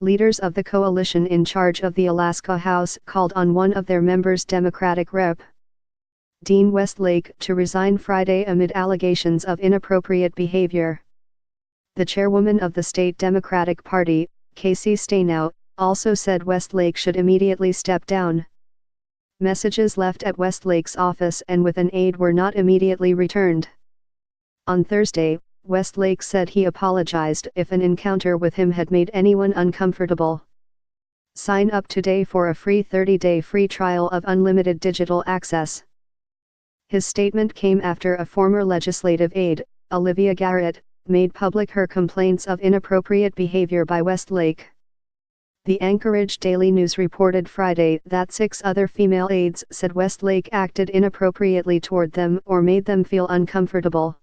Leaders of the coalition in charge of the Alaska House called on one of their members, Democratic Rep. Dean Westlake, to resign Friday amid allegations of inappropriate behavior. The chairwoman of the state Democratic Party, Casey Stenow, also said Westlake should immediately step down. Messages left at Westlake's office and with an aide were not immediately returned. On Thursday, Westlake said he apologized if an encounter with him had made anyone uncomfortable. Sign up today for a free 30-day free trial of unlimited digital access. His statement came after a former legislative aide, Olivia Garrett, made public her complaints of inappropriate behavior by Westlake. The Anchorage Daily News reported Friday that 6 other female aides said Westlake acted inappropriately toward them or made them feel uncomfortable.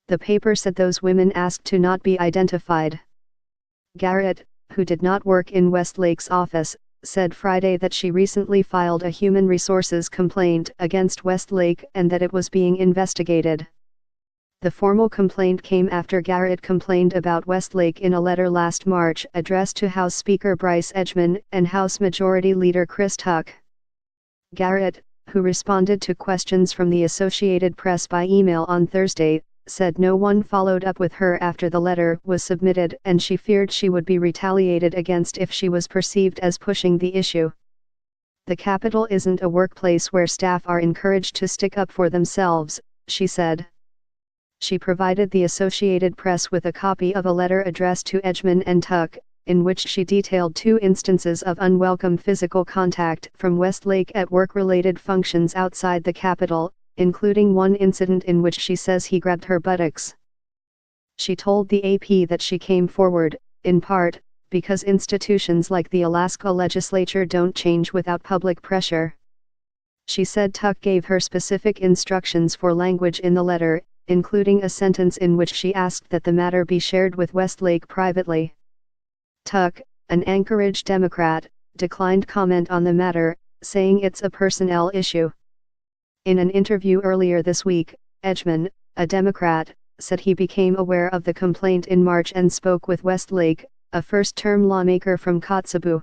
The paper said those women asked to not be identified. Garrett, who did not work in Westlake's office, said Friday that she recently filed a human resources complaint against Westlake and that it was being investigated. The formal complaint came after Garrett complained about Westlake in a letter last March addressed to House Speaker Bryce Edgman and House Majority Leader Chris Tuck. Garrett, who responded to questions from the Associated Press by email on Thursday, said no one followed up with her after the letter was submitted and she feared she would be retaliated against if she was perceived as pushing the issue. "The Capitol isn't a workplace where staff are encouraged to stick up for themselves," she said. She provided the Associated Press with a copy of a letter addressed to Edgman and Tuck, in which she detailed 2 instances of unwelcome physical contact from Westlake at work-related functions outside the Capitol, including one incident in which she says he grabbed her buttocks. She told the AP that she came forward, in part, because institutions like the Alaska legislature don't change without public pressure. She said Tuck gave her specific instructions for language in the letter, including a sentence in which she asked that the matter be shared with Westlake privately. Tuck, an Anchorage Democrat, declined comment on the matter, saying it's a personnel issue. In an interview earlier this week, Edgman, a Democrat, said he became aware of the complaint in March and spoke with Westlake, a first-term lawmaker from Kotzebue.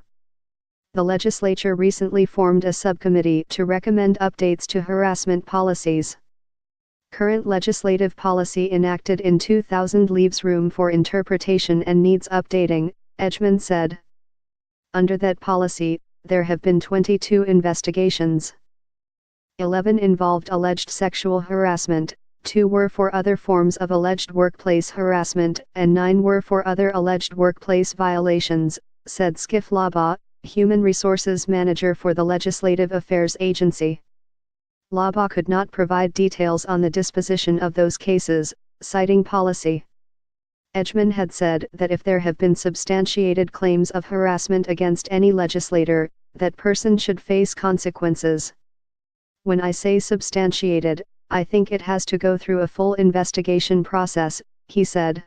The legislature recently formed a subcommittee to recommend updates to harassment policies. Current legislative policy enacted in 2000 leaves room for interpretation and needs updating, Edgman said. Under that policy, there have been 22 investigations. 11 involved alleged sexual harassment, 2 were for other forms of alleged workplace harassment, and 9 were for other alleged workplace violations, said Skip Labaugh, Human Resources Manager for the Legislative Affairs Agency. Labaugh could not provide details on the disposition of those cases, citing policy. Edgman had said that if there have been substantiated claims of harassment against any legislator, that person should face consequences. "When I say substantiated, I think it has to go through a full investigation process," he said.